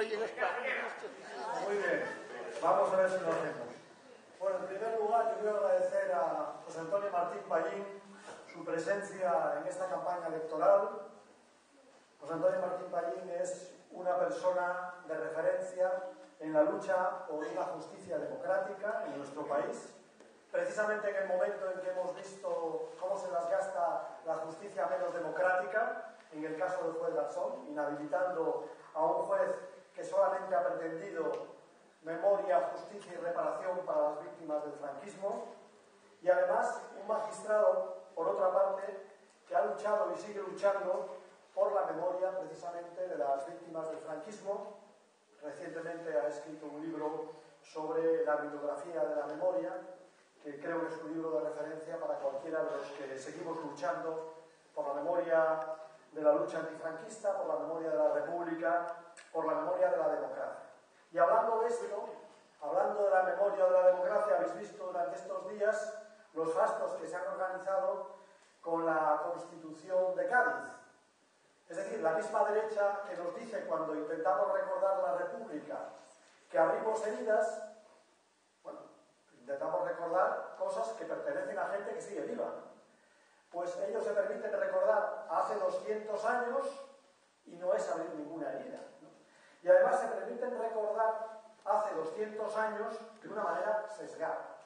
y en España. Muy bien, vamos a ver si lo hacemos. Bueno, en primer lugar, yo quiero agradecer a José Antonio Martín Pallín su presencia en esta campaña electoral. José Antonio Martín Pallín es una persona de referencia en la lucha por una justicia democrática en nuestro país. Precisamente en el momento en que hemos visto cómo se las gasta la justicia menos democrática, en el caso del juez Garzón, inhabilitando a un juez que solamente ha pretendido memoria, justicia y reparación para las víctimas del franquismo, y además un magistrado, por otra parte, que ha luchado y sigue luchando por la memoria precisamente de las víctimas del franquismo. Recientemente ha escrito un libro sobre la bibliografía de la memoria, que creo que es un libro de referencia para cualquiera de los que seguimos luchando por la memoria de la lucha antifranquista, por la memoria de la República, por la memoria de la democracia. Y hablando de esto, hablando de la memoria de la democracia, habéis visto durante estos días los fastos que se han organizado con la Constitución de Cádiz. Es decir, la misma derecha que nos dice cuando intentamos recordar la República que abrimos heridas, bueno, intentamos recordar cosas que pertenecen a gente que sigue viva. Pues ellos se permiten recordar hace 200 años y no es abrir ninguna herida, ¿no? Y además se permiten recordar hace 200 años de una manera sesgada,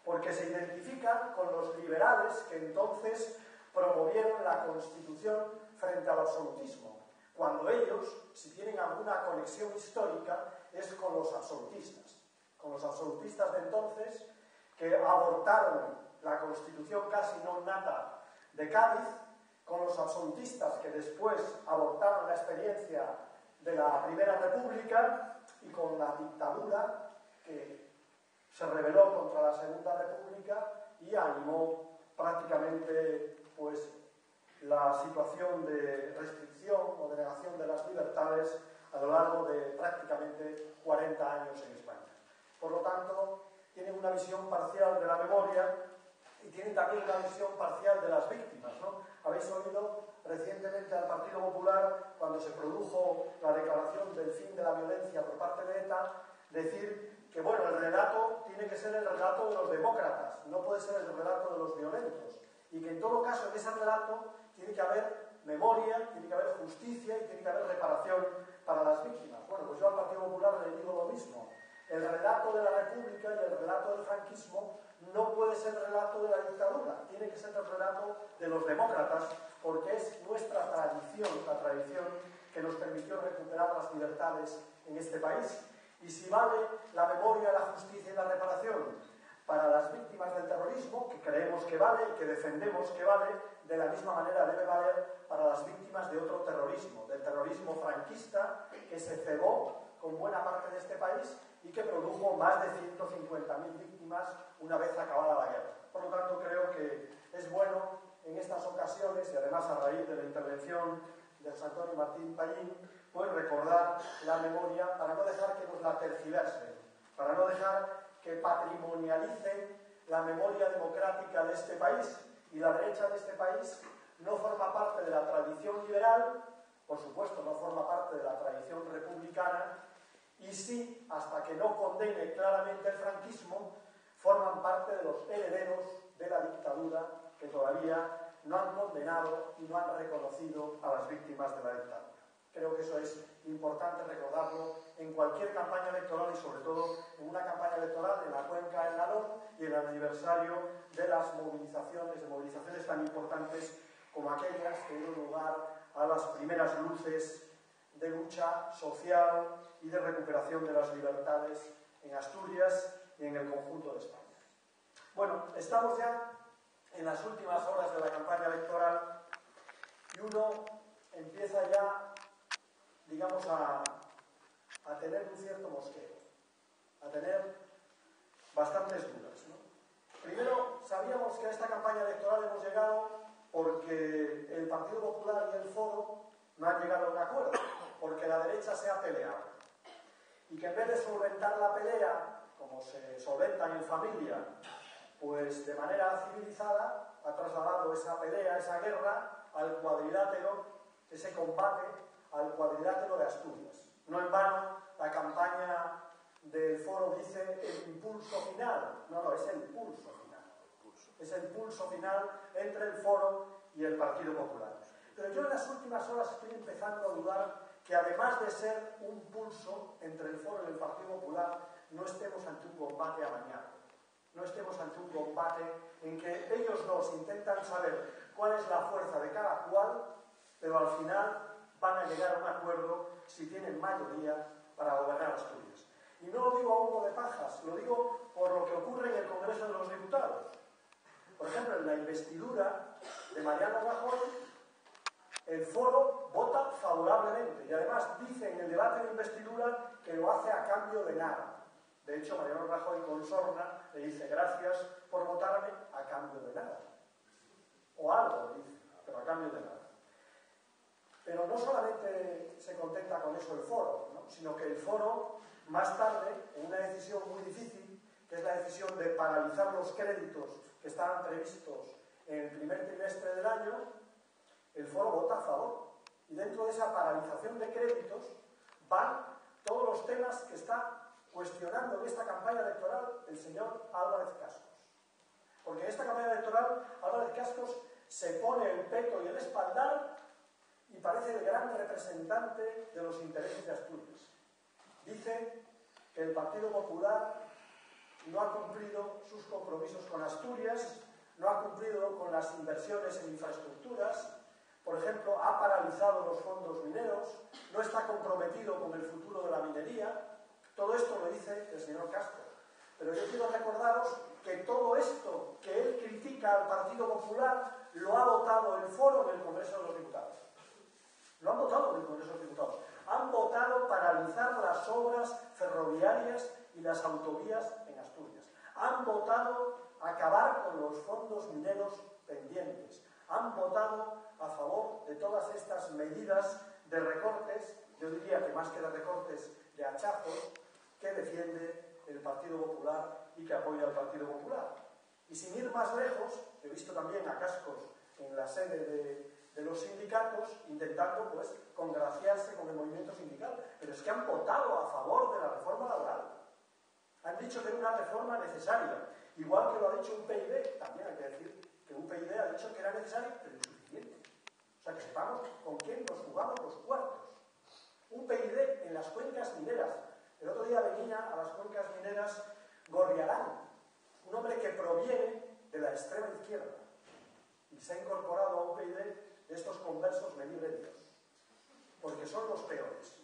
porque se identifican con los liberales que entonces promovieron la Constitución frente al absolutismo, cuando ellos, si tienen alguna conexión histórica, es con los absolutistas de entonces, que abortaron la Constitución casi non nata de Cádiz, con los absolutistas que después abortaron la experiencia de la Primera República y con la dictadura que se rebeló contra la Segunda República y animó prácticamente pues la situación de restricción o de negación de las libertades a lo largo de prácticamente 40 años en España. Por lo tanto, tienen una visión parcial de la memoria y tienen también una visión parcial de las víctimas, ¿no? Habéis oído recientemente al Partido Popular, cuando se produjo la declaración del fin de la violencia por parte de ETA, decir que, bueno, el relato tiene que ser el relato de los demócratas, no puede ser el relato de los violentos, y que en todo caso en ese relato tiene que haber memoria, tiene que haber justicia y tiene que haber reparación para las víctimas. Bueno, pues yo al Partido Popular le digo lo mismo. El relato de la República y el relato del franquismo no puede ser el relato de la dictadura, tiene que ser el relato de los demócratas, porque es nuestra tradición, la tradición que nos permitió recuperar las libertades en este país. Y si vale la memoria, la justicia y la reparación para las víctimas del terrorismo, que creemos que vale y que defendemos que vale, de la misma manera debe valer para las víctimas de otro terrorismo, del terrorismo franquista, que se cebó con buena parte de este país y que produjo más de 150.000 víctimas una vez acabada la guerra. Por lo tanto, creo que es bueno en estas ocasiones, y además a raíz de la intervención de José Antonio Martín Pallín, pues recordar la memoria para no dejar que nos la tergiversen, para no dejar que patrimonialicen la memoria democrática de este país. Y la derecha de este país no forma parte de la tradición liberal, por supuesto no forma parte de la tradición republicana, y sí, hasta que no condene claramente el franquismo, forman parte de los herederos de la dictadura que todavía no han condenado y no han reconocido a las víctimas de la dictadura. Creo que eso es importante recordarlo en cualquier campaña electoral y sobre todo en una campaña electoral en la Cuenca del Nalón y en el aniversario de las movilizaciones tan importantes como aquellas que dieron lugar a las primeras luces de lucha social y de recuperación de las libertades en Asturias y en el conjunto de España. Bueno, estamos ya en las últimas horas de la campaña electoral y uno empieza ya, digamos, a tener un cierto mosqueo, a tener bastantes dudas, ¿no? Primero, sabíamos que a esta campaña electoral hemos llegado porque el Partido Popular y el Foro no han llegado a un acuerdo, porque la derecha se ha peleado. Y que en vez de solventar la pelea, como se solventan en familia, pues de manera civilizada, ha trasladado esa pelea, esa guerra, al cuadrilátero, ese combate, al cuadrilátero de Asturias. No en vano, la campaña del foro dice el impulso final. No, es el pulso final. Es el pulso final entre el foro y el Partido Popular. Pero yo en las últimas horas estoy empezando a dudar que además de ser un pulso entre el foro y el Partido Popular, no estemos ante un combate amañado. No estemos ante un combate en que ellos dos intentan saber cuál es la fuerza de cada cual, pero al final van a llegar a un acuerdo si tienen mayoría para gobernar Asturias. Y no lo digo a humo de pajas, lo digo por lo que ocurre en el Congreso de los Diputados. Por ejemplo, en la investidura de Mariano Rajoy, el foro vota favorablemente y además dice en el debate de investidura que lo hace a cambio de nada. De hecho, Mariano Rajoy con sorna le dice gracias por votarme a cambio de nada. O algo, dice, pero a cambio de nada. Pero no solamente se contenta con eso el foro, ¿no? Sino que el foro, más tarde, en una decisión muy difícil, que es la decisión de paralizar los créditos que estaban previstos en el primer trimestre del año, el foro vota a favor. Y dentro de esa paralización de créditos van todos los temas que está cuestionando en esta campaña electoral el señor Álvarez Cascos. Porque en esta campaña electoral Álvarez Cascos se pone el peto y el espaldar y parece el gran representante de los intereses de Asturias. Dice que el Partido Popular no ha cumplido sus compromisos con Asturias, no ha cumplido con las inversiones en infraestructuras, por ejemplo, ha paralizado los fondos mineros, no está comprometido con el futuro de la minería. Todo esto lo dice el señor Castro. Pero yo quiero recordaros que todo esto que él critica al Partido Popular lo ha votado el foro en el Congreso de los Diputados. Lo han votado en el Congreso de los Diputados. Han votado paralizar las obras ferroviarias y las autovías en Asturias. Han votado acabar con los fondos mineros pendientes. Han votado a favor de todas estas medidas de recortes, yo diría que más que de recortes, de hachazos, que defiende el Partido Popular y que apoya al Partido Popular. Y sin ir más lejos, he visto también a Cascos en la sede de los sindicatos intentando pues congraciarse con el movimiento sindical, pero es que han votado a favor de la reforma laboral. Han dicho que era una reforma necesaria, igual que lo ha dicho UPyD. También hay que decir que UPyD ha dicho que era necesario, pero insuficiente. O sea, que sepamos con quién nos jugamos los cuartos. UPyD en las cuencas mineras. El otro día venía a las cuencas mineras Gorriarán, un hombre que proviene de la extrema izquierda y se ha incorporado a UPyD de estos conversos me libre Dios, porque son los peores.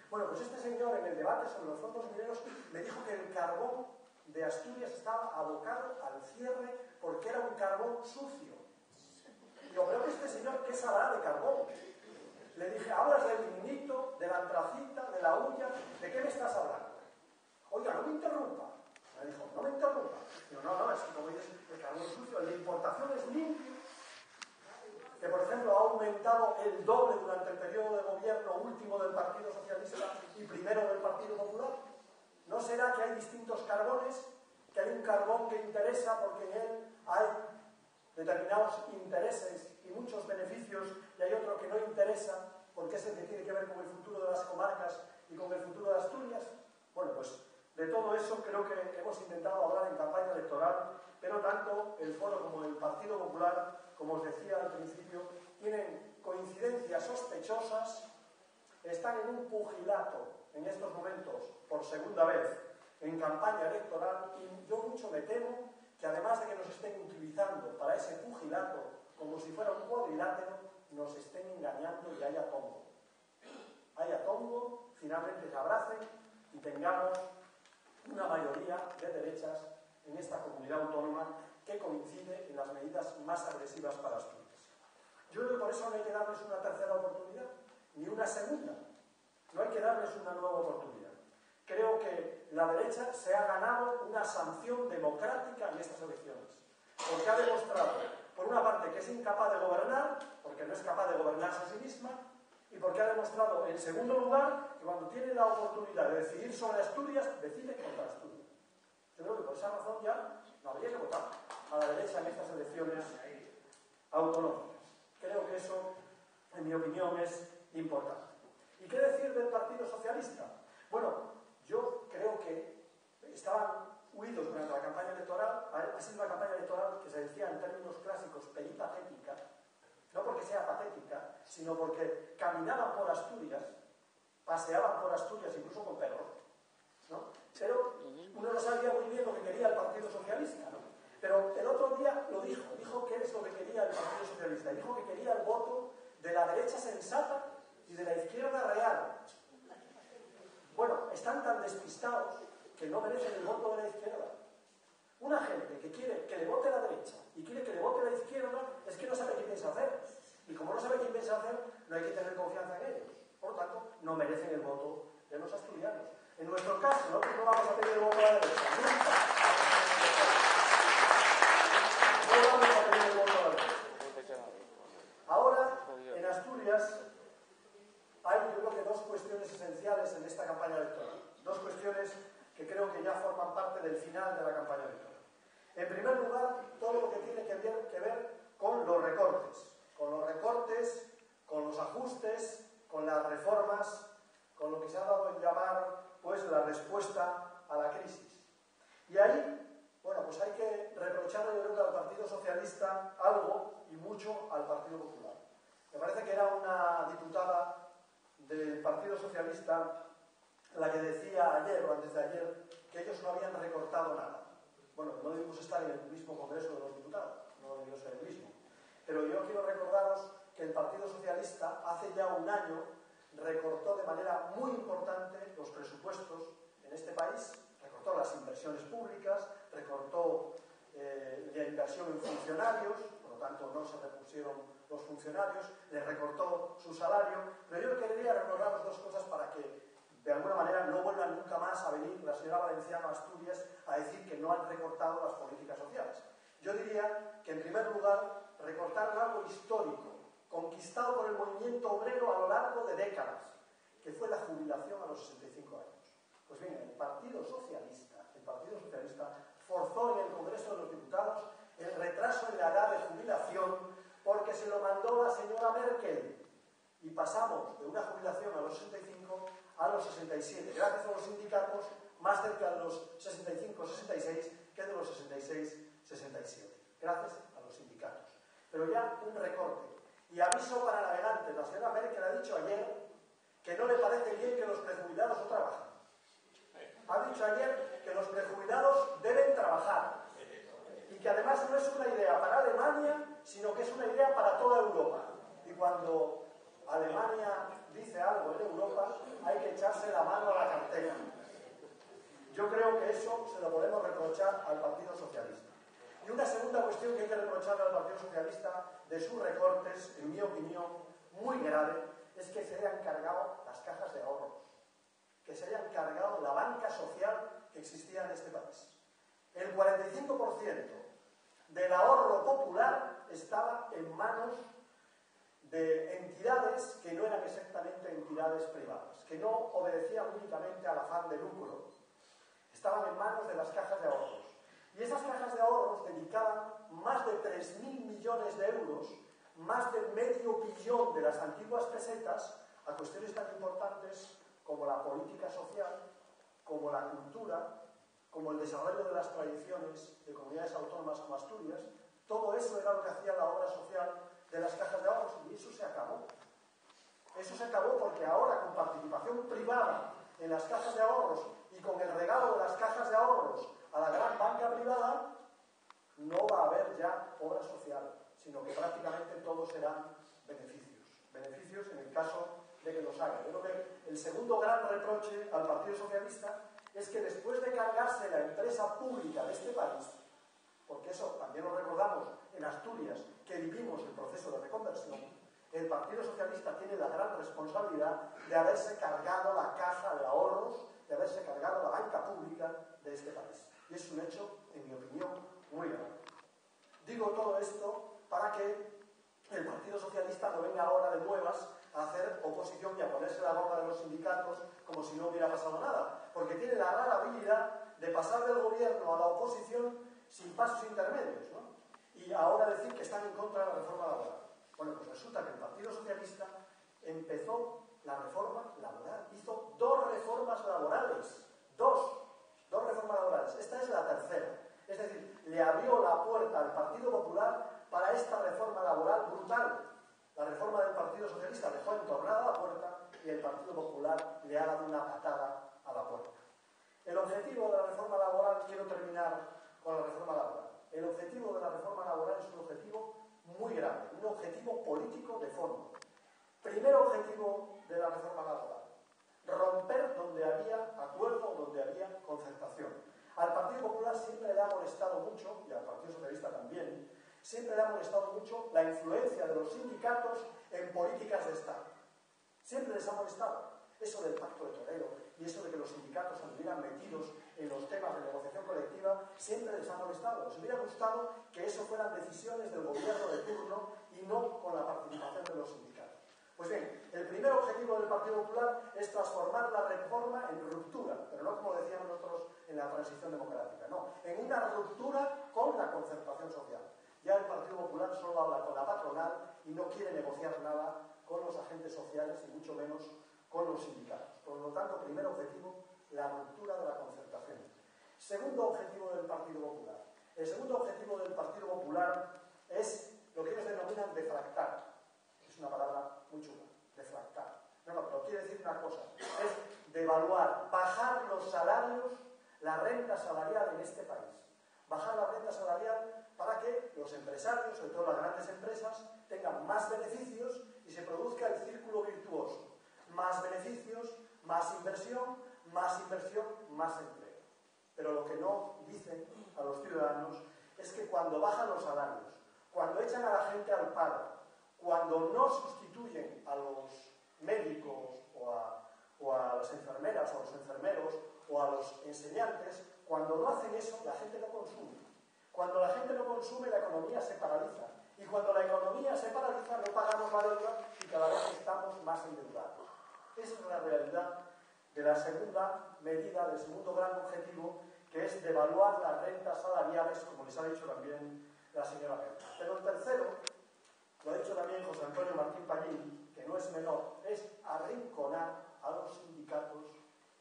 Bueno, pues este señor en el debate sobre los fondos mineros me dijo que el carbón de Asturias estaba abocado al cierre porque era un carbón sucio. Digo, pero que este señor, ¿qué sabrá de carbón? Le dije, hablas del lignito, de la antracita, de la hulla, ¿de qué me estás hablando? Oiga, no me interrumpa. Me dijo, no me interrumpa. Digo, no, es que como dices, el carbón sucio, el de importación es limpio, que por ejemplo ha aumentado el doble durante el periodo de gobierno último del Partido Socialista y primero del Partido Popular. ¿No será que hay distintos carbones? Que hay un carbón que interesa porque en él hay determinados intereses y muchos beneficios, y hay otro que no interesa porque es el que tiene que ver con el futuro de las comarcas y con el futuro de Asturias. Bueno, pues de todo eso creo que hemos intentado hablar en campaña electoral, pero tanto el Foro como el Partido Popular, como os decía al principio, tienen coincidencias sospechosas, están en un pugilato en estos momentos por segunda vez en campaña electoral, y yo mucho me temo que además de que nos estén utilizando para ese pugilato como si fuera un cuadrilátero, nos estén engañando y haya tongo. Haya tongo, finalmente se abracen y tengamos una mayoría de derechas en esta comunidad autónoma que coincide en las medidas más agresivas para Asturias. Yo creo que por eso no hay que darles una tercera oportunidad, ni una segunda. No hay que darles una nueva oportunidad. Creo que la derecha se ha ganado una sanción democrática en estas elecciones, porque ha demostrado, por una parte, que es incapaz de gobernar, porque no es capaz de gobernarse a sí misma, y porque ha demostrado, en segundo lugar, que cuando tiene la oportunidad de decidir sobre Asturias, decide contra Asturias. Yo creo que por esa razón ya no habría que votar a la derecha en estas elecciones autonómicas. Creo que eso, en mi opinión, es importante. ¿Y qué decir del Partido Socialista? Bueno, yo creo que estaban huidos durante la campaña electoral. Ha sido una campaña electoral que se decía en términos clásicos peripatética, no porque sea patética, sino porque caminaban por Asturias, paseaban por Asturias incluso con perros, ¿no? Pero uno no sabía muy bien lo que quería el Partido Socialista, ¿no? Pero el otro día lo dijo qué es lo que quería el Partido Socialista. Dijo que quería el voto de la derecha sensata y de la izquierda real. Bueno, están tan despistados que no merecen el voto de la izquierda. Una gente que quiere que le vote la derecha y quiere que le vote la izquierda es que no sabe qué piensa hacer. Y como no sabe qué piensa hacer, no hay que tener confianza en ellos. Por lo tanto, no merecen el voto de los asturianos. En nuestro caso, nosotros no vamos a pedir el voto a la derecha. Nunca. No vamos a pedir el voto a la derecha. Ahora, en Asturias, hay yo creo que dos cuestiones esenciales en esta campaña electoral. Dos cuestiones que creo que ya forman parte del final de la campaña electoral. En primer lugar, todo lo que tiene que ver con los recortes. Con los ajustes, con las reformas, con lo que se ha dado en llamar pues la respuesta a la crisis. Y ahí, bueno, pues hay que reprocharle yo creo que al Partido Socialista algo y mucho al Partido Popular. Me parece que era una diputada del Partido Socialista la que decía ayer o antes de ayer que ellos no habían recortado nada. Bueno, no debimos estar en el mismo Congreso de los Diputados, no debió ser el mismo. Pero yo quiero recordaros que el Partido Socialista hace ya un año recortó de manera muy importante los presupuestos en este país, recortó las inversiones públicas, recortó la inversión en funcionarios, por lo tanto no se repusieron los funcionarios, les recortó su salario, pero yo quería recordaros dos cosas para que de alguna manera no vuelvan nunca más a venir la señora Valenciano a Asturias a decir que no han recortado las políticas sociales. Yo diría que en primer lugar recortaron algo histórico, conquistado por el movimiento obrero a lo largo de décadas, que fue la jubilación a los 65 años. Pues bien, el Partido Socialista forzó en el Congreso de los Diputados el retraso en la edad de jubilación porque se lo mandó la señora Merkel y pasamos de una jubilación a los 65 a los 67, gracias a los sindicatos, más cerca de los 65-66 que de los 66-67, gracias a los sindicatos. Pero ya un recorte. Y aviso para navegantes, la señora Merkel ha dicho ayer que no le parece bien que los prejubilados no trabajen. Ha dicho ayer que los prejubilados deben trabajar y que además no es una idea para Alemania, sino que es una idea para toda Europa. Y cuando Alemania dice algo en Europa, hay que echarse la mano a la cartera. Yo creo que eso se lo podemos reprochar al Partido Socialista. Y una segunda cuestión que hay que reprocharle al Partido Socialista de sus recortes, en mi opinión, muy grave, es que se hayan cargado las cajas de ahorros, que se hayan cargado la banca social que existía en este país. El 45% del ahorro popular estaba en manos de entidades que no eran exactamente entidades privadas, que no obedecían únicamente al afán de lucro. Estaban en manos de las cajas de ahorros. Y esas cajas de ahorros dedicaban más de 3.000 millones de euros, más de medio billón de las antiguas pesetas, a cuestiones tan importantes como la política social, como la cultura, como el desarrollo de las tradiciones de comunidades autónomas como Asturias. Todo eso era lo que hacía la obra social de las cajas de ahorros, y eso se acabó. Eso se acabó porque ahora, con participación privada en las cajas de ahorros y con el regalo de las cajas de ahorros a la gran banca privada, no va a haber ya obra social, sino que prácticamente todos serán beneficios. Beneficios en el caso de que los haga. Yo creo que el segundo gran reproche al Partido Socialista es que después de cargarse la empresa pública de este país, porque eso también lo recordamos en Asturias, que vivimos el proceso de reconversión, el Partido Socialista tiene la gran responsabilidad de haberse cargado la caja de ahorros, de haberse cargado la banca pública de este país. Y es un hecho, en mi opinión, muy grave. Digo todo esto para que el Partido Socialista no venga ahora de nuevas a hacer oposición y a ponerse la gorra de los sindicatos como si no hubiera pasado nada, porque tiene la rara habilidad de pasar del gobierno a la oposición sin pasos intermedios, ¿no? Y ahora decir que están en contra de la reforma laboral. Bueno, pues resulta que el Partido Socialista empezó la reforma que el Partido Popular le ha dado una patada a la puerta. El objetivo de la reforma laboral, quiero terminar con la reforma laboral, el objetivo de la reforma laboral es un objetivo muy grande, un objetivo político de fondo. Primer objetivo de la reforma laboral, romper donde había acuerdo, donde había concertación. Al Partido Popular siempre le ha molestado mucho, y al Partido Socialista también, siempre le ha molestado mucho la influencia de los sindicatos en políticas de Estado. Siempre les ha molestado eso del pacto de Toledo y eso de que los sindicatos anduvieran metidos en los temas de negociación colectiva, siempre les ha molestado. Les hubiera gustado que eso fueran decisiones del gobierno de turno y no con la participación de los sindicatos. Pues bien, el primer objetivo del Partido Popular es transformar la reforma en ruptura, pero no como decíamos nosotros en la transición democrática, no, en una ruptura con la concertación social. Ya el Partido Popular solo habla con la patronal y no quiere negociar nada con los agentes sociales y mucho menos con los sindicatos. Por lo tanto, primer objetivo, la ruptura de la concertación. Segundo objetivo del Partido Popular. El segundo objetivo del Partido Popular es lo que ellos denominan deflactar. Es una palabra muy chula, deflactar. No, pero quiere decir una cosa, es devaluar, bajar los salarios, la renta salarial en este país. Bajar la renta salarial para que los empresarios, sobre todo las grandes empresas, tengan más beneficios y se produzca el círculo virtuoso. Más beneficios, más inversión, más empleo. Pero lo que no dicen a los ciudadanos es que cuando bajan los salarios, cuando echan a la gente al paro, cuando no sustituyen a los médicos o a las enfermeras o a los enfermeros o a los enseñantes, cuando no hacen eso, la gente no consume. Cuando la gente no consume, la economía se paraliza. Y cuando la economía se paraliza, no pagamos la deuda y cada vez estamos más endeudados. Esa es la realidad de la segunda medida, del segundo gran objetivo, que es devaluar las rentas salariales, como les ha dicho también la señora Pérez. Pero el tercero, lo ha dicho también José Antonio Martín Pallín, que no es menor, es arrinconar a los sindicatos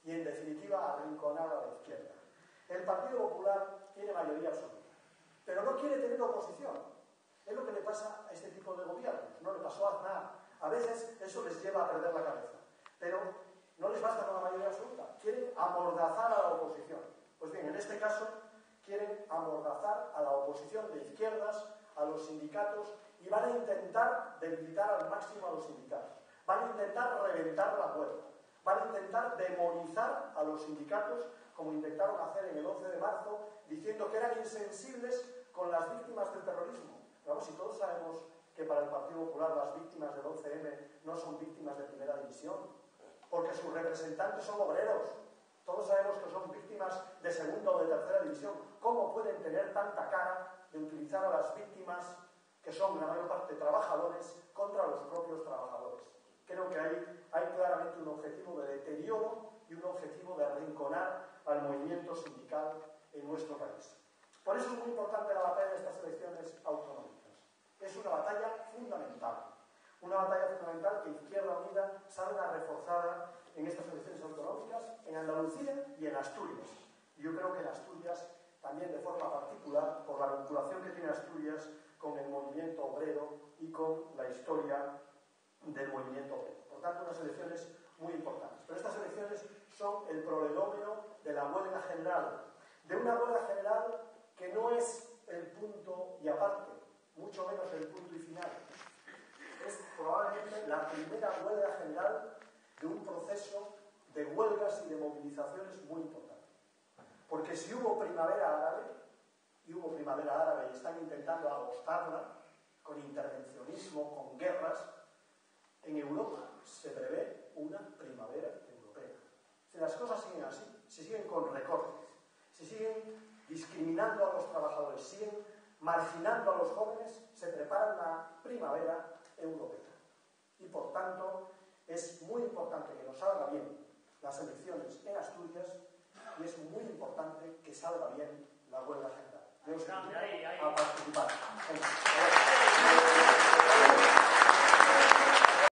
y, en definitiva, arrinconar a la izquierda. El Partido Popular tiene mayoría absoluta, pero no quiere tener oposición. Es lo que le pasa a este tipo de gobiernos. No le pasó a Aznar. A veces eso les lleva a perder la cabeza. Pero no les basta con la mayoría absoluta. Quieren amordazar a la oposición. Pues bien, en este caso, quieren amordazar a la oposición de izquierdas, a los sindicatos, y van a intentar debilitar al máximo a los sindicatos. Van a intentar reventar la huelga. Van a intentar demonizar a los sindicatos, como intentaron hacer en el 11 de marzo, diciendo que eran insensibles con las víctimas del terrorismo. Vamos, si todos sabemos que para el Partido Popular las víctimas del 11M no son víctimas de primera división, porque sus representantes son obreros. Todos sabemos que son víctimas de segunda o de tercera división. ¿Cómo pueden tener tanta cara de utilizar a las víctimas, que son la mayor parte trabajadores, contra los propios trabajadores? Creo que hay claramente un objetivo de deterioro y un objetivo de arrinconar al movimiento sindical en nuestro país. Por eso es muy importante la batalla de estas elecciones autonómicas. Es una batalla fundamental. Una batalla fundamental que Izquierda Unida salga reforzada en estas elecciones autonómicas, en Andalucía y en Asturias. Y yo creo que en Asturias también de forma particular, por la vinculación que tiene Asturias con el movimiento obrero y con la historia del movimiento obrero. Por tanto, unas elecciones muy importantes. Pero estas elecciones son el prolegómeno de la huelga general. De una huelga general que no es el punto y aparte, mucho menos el punto y final. Es probablemente la primera huelga general de un proceso de huelgas y de movilizaciones muy importante. Porque si hubo primavera árabe, y están intentando agostarla con intervencionismo, con guerras, en Europa se prevé una primavera europea. Si las cosas siguen así, si siguen con recortes, si siguen discriminando a los trabajadores, siguen marginando a los jóvenes, se prepara la primavera europea. Y por tanto, es muy importante que nos salga bien las elecciones en Asturias y es muy importante que salga bien la huelga general.